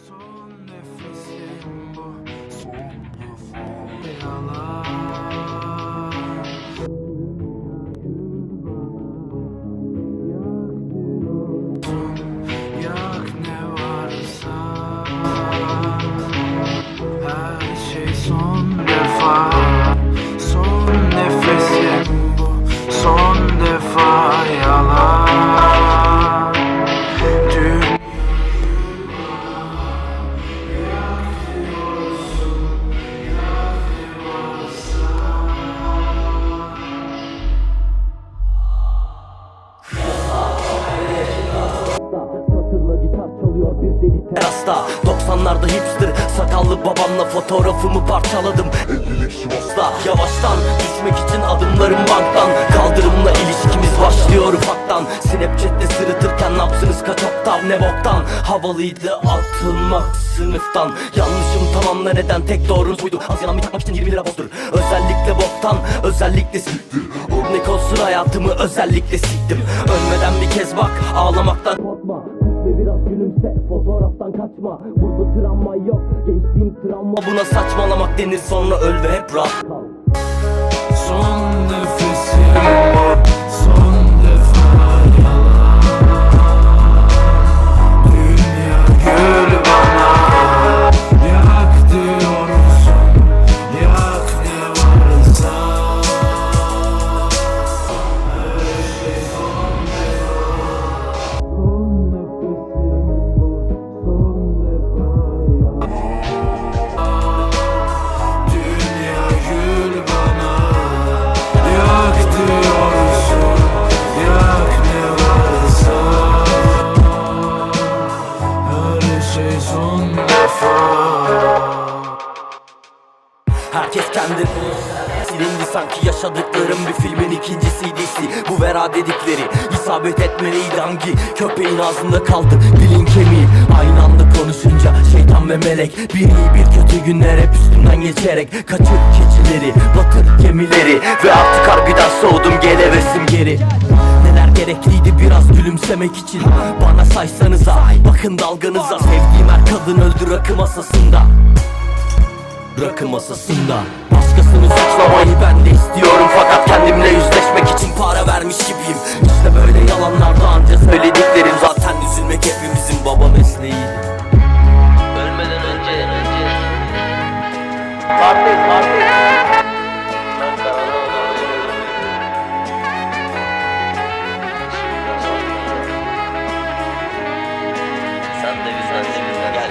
Son nefesim bu, son defa yalan. Yak ne varsa, her şey son defa. Son nefesim bu, son defa yalan. Satırla gitar çalıyor bir deli terasta. 90'larda hipster sakallı babamla fotoğrafımı parçaladım. 50'lik Sivas'ta yavaştan düşmek için adımlarım banktan. Kaldırımla ilişkimiz başlıyor ufaktan. Snapchat'te sırıtırken napsınız kaç oktav ne boktan. Havalıydı atılmak sınıftan. Yanlışım tamam da neden tek doğrunuz buydu. Az yanamı takmak için 20 lira bozdur. Özellikle boktan, özellikle siktir. Örnek olsun hayatımı özellikle siktim. Ölmeden bir kez bak, ağlamaktan korkma. Ve biraz gülümse, fotoğraftan kaçma. Burada travma yok, gençliğim travma. Buna saçmalamak denir, sonra öl ve hep rahat kal. Son nefesim bu, son defa yalan. Dünya gül bana, yak diyorsun, yak ne varsa. Her şey son defa. Son nefesim bu, son defa yalan. Dünya gül bana, yak diyorsun, yak ne varsa. Her şey son defa. Herkes kendi silindi sanki yaşadıklarım bir filmin ikinci CD'si. Bu vera dedikleri isabet etmeliydi, hangi köpeğin ağzında kaldı dilin kemiği. Aynı anda konuşunca şeytan ve melek, bir iyi bir kötü günler hep üstümden geçerek. Kaçır keçileri, batır gemileri ve artık harbiden soğudum, gel hevesim geri. Neler gerekliydi biraz gülümsemek için, bana saysanıza, bakın dalganıza. Sevdiğim her kadın öldü rakı masasında, rakı masasında. Başkasını suçlamayı ben de istiyorum, fakat kendimle yüzleşmek için para vermiş gibiyim. İşte böyle yalanlarda anca söylediklerim. Zaten üzülmek hepimizin baba mesleğiydi. Ölmeden önce Parti sen de bizden gel.